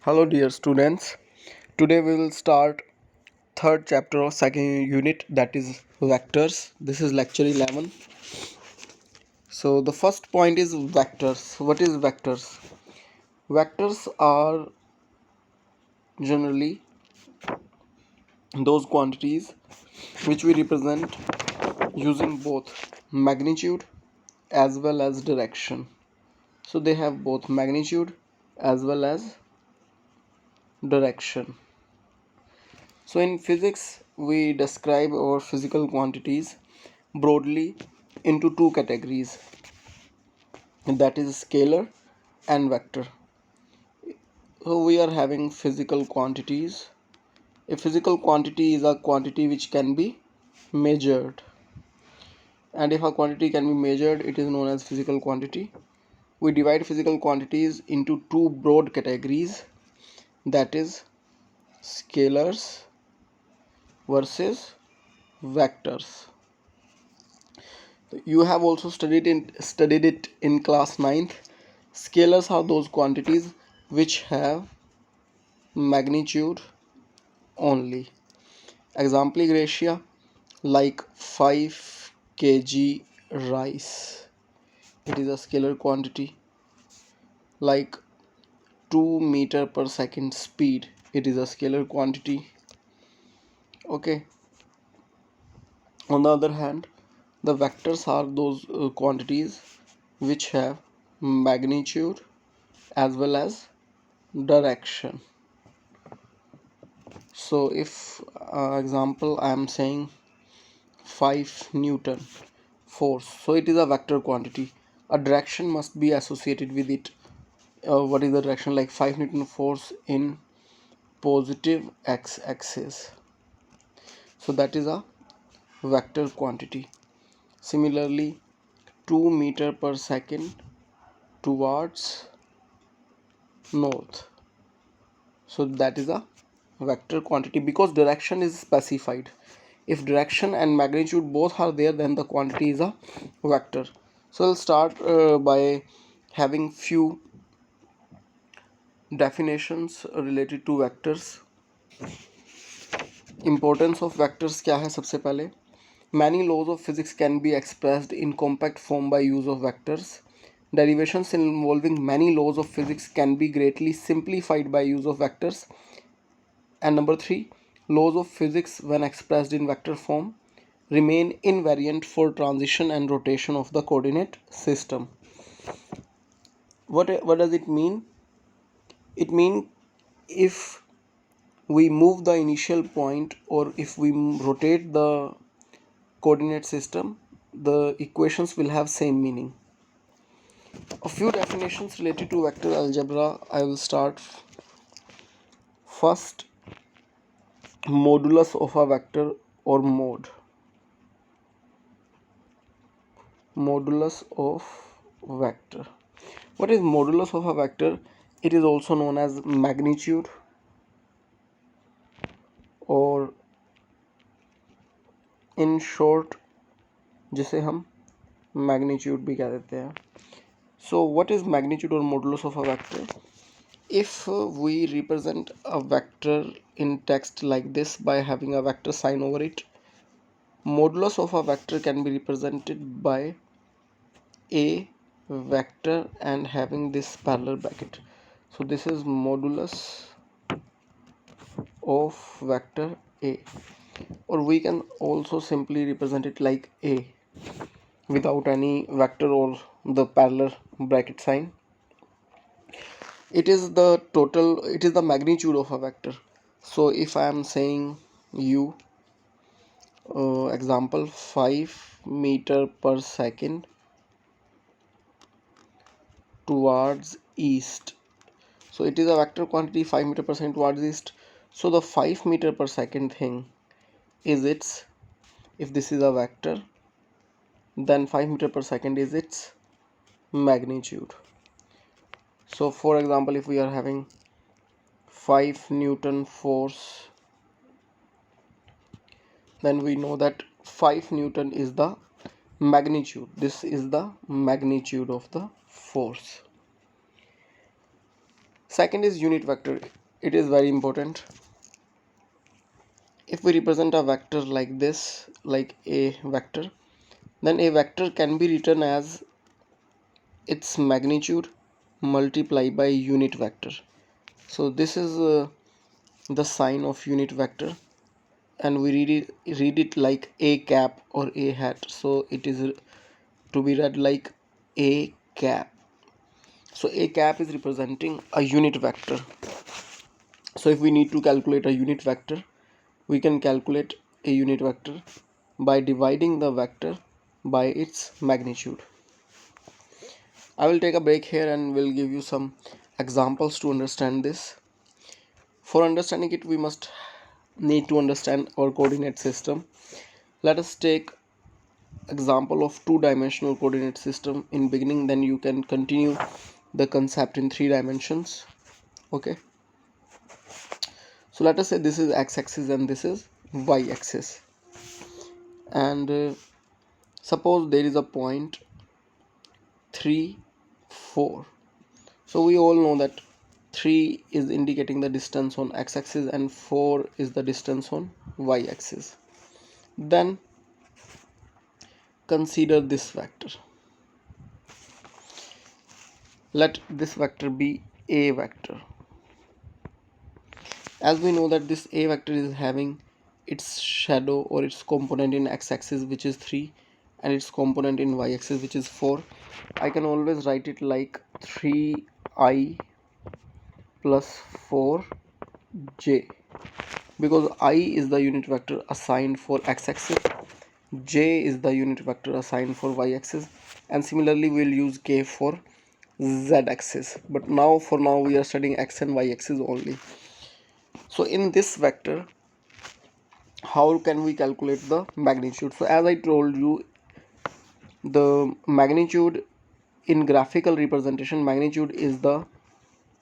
Hello dear students. Today we will start third chapter of second unit, that is vectors. This is lecture 11. So the first point is vectors. What is vectors? Vectors are generally those quantities which we represent using both magnitude as well as direction. So they have both magnitude as well as direction. So in physics, we describe our physical quantities broadly into two categories, that is scalar and vector. So we are having physical quantities. A physical quantity is a quantity which can be measured. And if a quantity can be measured, it is known as physical quantity. We divide physical quantities into two broad categories, that is scalars versus vectors. You have also studied it in class 9th. Scalars are those quantities which have magnitude only. Example Gracia, like 5 kg rice, it is a scalar quantity. Like 2 meter per second speed, it is a scalar quantity. Okay. On the other hand, the vectors are those quantities which have magnitude as well as direction. So if example I am saying 5 Newton force, so it is a vector quantity. A direction must be associated with it. What is the direction? Like 5 Newton force in positive x-axis, so that is a vector quantity. Similarly, 2 meter per second towards north, so that is a vector quantity because direction is specified. If direction and magnitude both are there, then the quantity is a vector. So I'll start by having few definitions related to vectors. Importance of vectors क्या है सबसे पहले. Many laws of physics can be expressed in compact form by use of vectors. Derivations involving many laws of physics can be greatly simplified by use of vectors. And number 3, laws of physics when expressed in vector form remain invariant for transition and rotation of the coordinate system. What does it mean? It means if we move the initial point or if we rotate the coordinate system, the equations will have same meaning. A few definitions related to vector algebra. I will start. First, modulus of a vector or mode. Modulus of vector. What is modulus of a vector? It is also known as magnitude, or in short जिसे हम magnitude भी कह देते हैं. So what is magnitude or modulus of a vector? If we represent a vector in text like this by having a vector sign over it, modulus of a vector can be represented by a vector and having this parallel bracket. So this is modulus of vector a, or we can also simply represent it like a without any vector or the parallel bracket sign. It is the magnitude of a vector. So if I am saying you example 5 meter per second towards east, so it is a vector quantity 5 meter per second towards east. So the 5 meter per second thing is its, if this is a vector, then 5 meter per second is its magnitude. So for example, if we are having 5 Newton force, then we know that 5 Newton is the magnitude. This is the magnitude of the force. Second is unit vector. It is very important. If we represent a vector like this, like a vector, then a vector can be written as its magnitude multiplied by unit vector. So this is the sign of unit vector, and we read it like a cap or a hat. So it is to be read like a cap. So a cap is representing a unit vector. So if we need to calculate a unit vector, we can calculate a unit vector by dividing the vector by its magnitude. I will take a break here and will give you some examples to understand this. For understanding it, we must need to understand our coordinate system. Let us take example of two-dimensional coordinate system in beginning, then you can continue the concept in 3 dimensions. Okay, so let us say this is x-axis and this is y-axis, and suppose there is a point 3 4. So we all know that 3 is indicating the distance on x-axis and 4 is the distance on y-axis. Then consider this vector. Let this vector be a vector. As we know that this a vector is having its shadow or its component in x-axis, which is 3, and its component in y-axis, which is 4. I can always write it like 3i plus 4j, because I is the unit vector assigned for x-axis, j is the unit vector assigned for y-axis, and similarly we'll use k for z-axis. But for now we are studying x and y-axis only. So in this vector, how can we calculate the magnitude? So as I told you, the magnitude in graphical representation, magnitude is the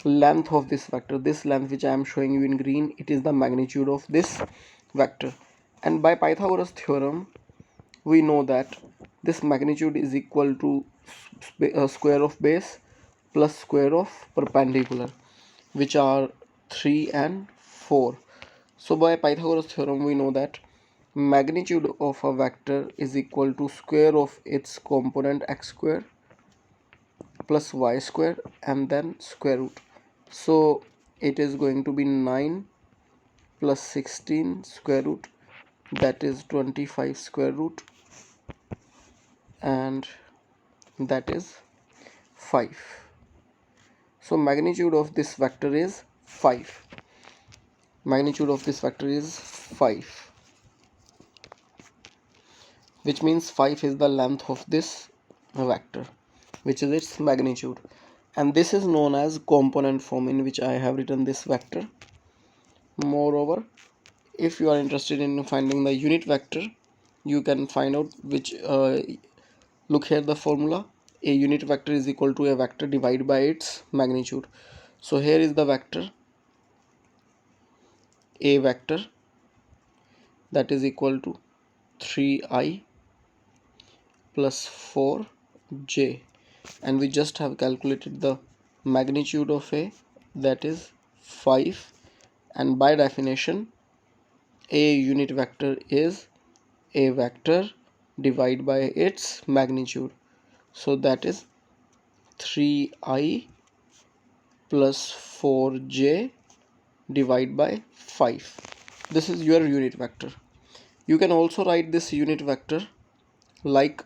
length of this vector. This length which I am showing you in green, it is the magnitude of this vector. And by Pythagoras theorem, we know that this magnitude is equal to square of base plus square of perpendicular, which are 3 and 4. So by Pythagoras theorem, we know that magnitude of a vector is equal to square of its component x square plus y square and then square root. So it is going to be 9 plus 16 square root, that is 25 square root, and that is 5. So magnitude of this vector is 5. Magnitude of this vector is 5, which means 5 is the length of this vector, which is its magnitude. And this is known as component form, in which I have written this vector. Moreover, if you are interested in finding the unit vector, you can find out which look here, the formula: a unit vector is equal to a vector divided by its magnitude. So here is the vector a vector, that is equal to 3i plus 4j, and we just have calculated the magnitude of a, that is 5, and by definition a unit vector is a vector divided by its magnitude. So that is 3i plus 4j divided by 5. This is your unit vector. You can also write this unit vector like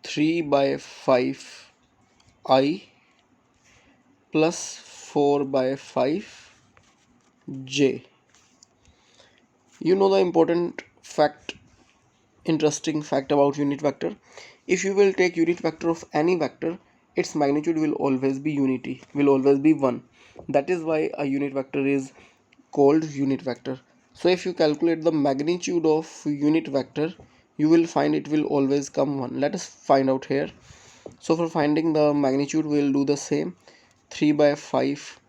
3 by 5i plus 4 by 5j. You know the important fact, interesting fact about unit vector: if you will take unit vector of any vector, its magnitude will always be 1. That is why a unit vector is called unit vector. So if you calculate the magnitude of unit vector, you will find it will always come 1. Let us find out here. So for finding the magnitude, we will do the same: 3 by 5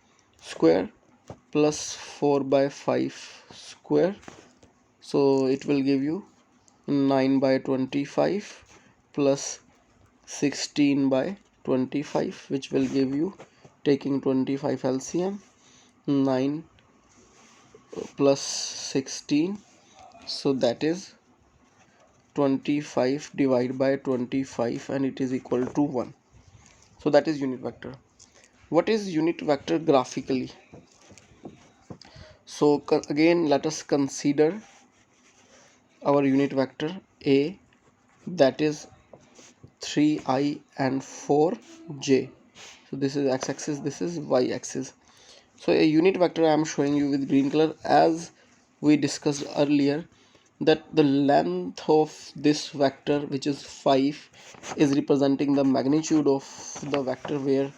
square plus 4 by 5 square. So it will give you 9 by 25 plus 16 by 25, which will give you taking 25 LCM, 9 plus 16, so that is 25 divided by 25 and it is equal to 1. So that is unit vector. What is unit vector graphically? So again let us consider our unit vector A, that is 3i and 4j. So this is x-axis, this is y-axis. So a unit vector I am showing you with green color, as we discussed earlier that the length of this vector, which is 5, is representing the magnitude of the vector, where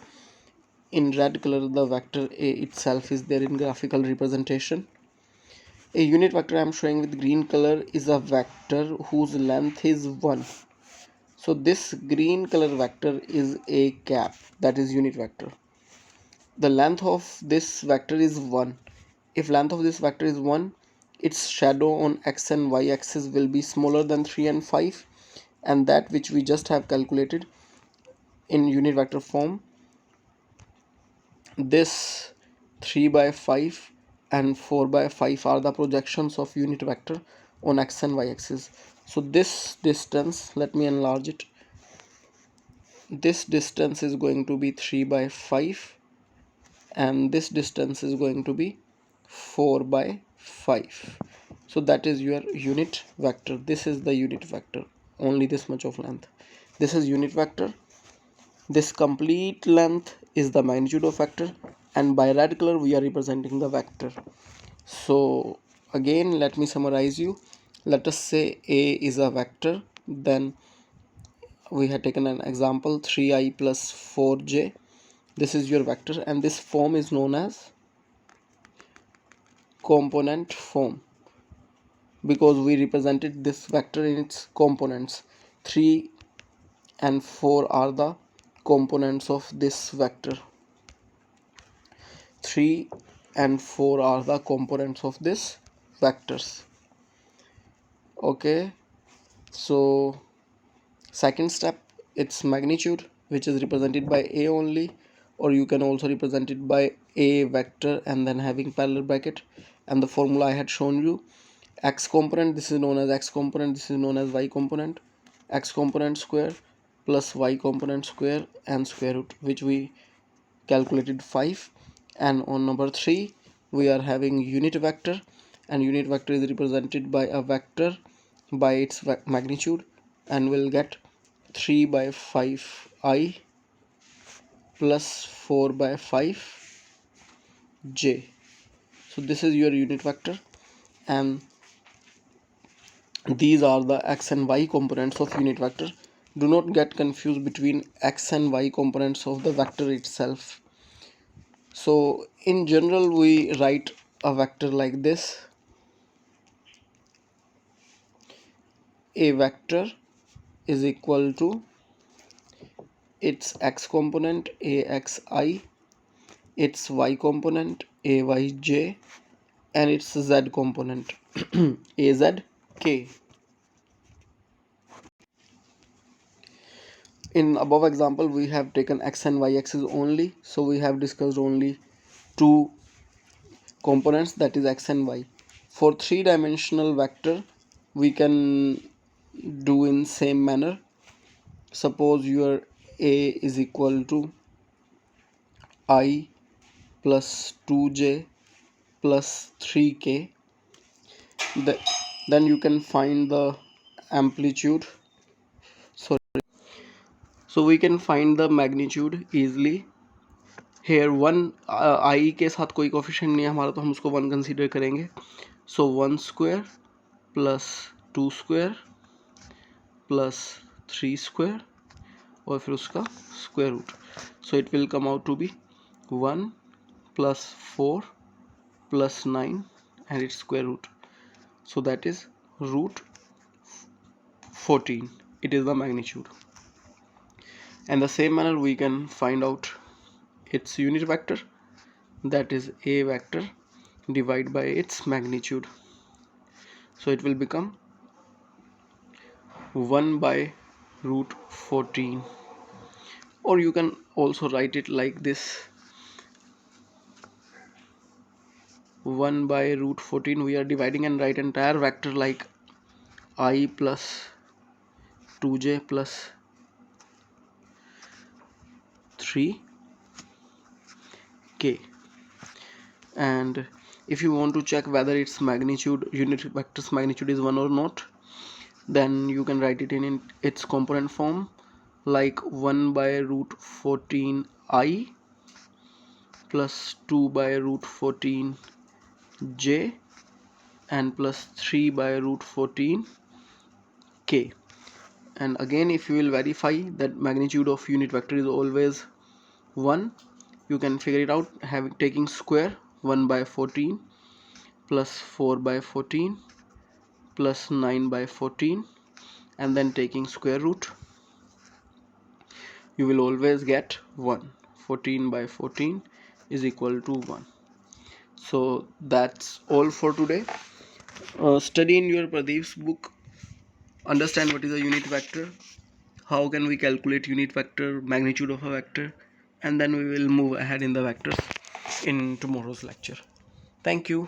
in red color the vector A itself is there in graphical representation. A unit vector I am showing with green color is a vector whose length is 1. So this green color vector is a cap, that is unit vector. The length of this vector is 1. If length of this vector is 1, its shadow on x and y axis will be smaller than 3 and 5, and that which we just have calculated in unit vector form, this 3 by 5 and 4 by 5 are the projections of unit vector on x and y axis. So this distance, let me enlarge it, this distance is going to be 3 by 5 and this distance is going to be 4 by 5. So that is your unit vector. This is the unit vector, only this much of length. This is unit vector. This complete length is the magnitude of vector, and by red color we are representing the vector. So again let me summarize you. Let us say A is a vector, then we have taken an example 3i plus 4j. This is your vector, and this form is known as component form because we represented this vector in its components. 3 and 4 are the components of this vector. 3 and 4 are the components of this vectors. Okay, so second step, its magnitude, which is represented by A only, or you can also represent it by A vector and then having parallel bracket, and the formula I had shown you. X component, this is known as x component, this is known as y component. X component square plus y component square and square root, which we calculated 5. And on number 3 we are having unit vector, and unit vector is represented by a vector by its magnitude, and we'll get 3 by 5i plus 4 by 5j. So this is your unit vector, and these are the x and y components of unit vector. Do not get confused between x and y components of the vector itself. So in general we write a vector like this. A vector is equal to its x component axi, its y component ayj, and its z component azk. In above example we have taken x and y axis only, so we have discussed only two components, that is x and y. For three-dimensional vector we can do in same manner. Suppose your a is equal to I plus 2j plus 3k, then you can find the amplitude, sorry, so we can find the magnitude easily. Here 1 I के साथ कोई coefficient नहीं है हमारा, तो हम उसको 1 consider करेंगे. So 1 square plus 2 square plus 3 square और फिर उसका square root. So it will come out to be 1 plus 4 plus 9 and its square root. So that is root 14. It is the magnitude. And the same manner we can find out its unit vector, that is a vector divided by its magnitude. So it will become 1 by root 14, or you can also write it like this. 1 by root 14, we are dividing and write entire vector like I plus 2j plus 3k. And if you want to check whether its magnitude, unit vector's magnitude is 1 or not, then you can write it in its component form like 1 by root 14 I plus 2 by root 14 j and plus 3 by root 14 k. And again, if you will verify that magnitude of unit vector is always 1, you can figure it out taking square 1 by 14 plus 4 by 14 plus 9 by 14 and then taking square root. You will always get 1. 14 by 14 is equal to 1. So that's all for today. Study in your Pradeep's book, understand what is a unit vector, how can we calculate unit vector, magnitude of a vector, and then we will move ahead in the vectors in tomorrow's lecture. Thank you.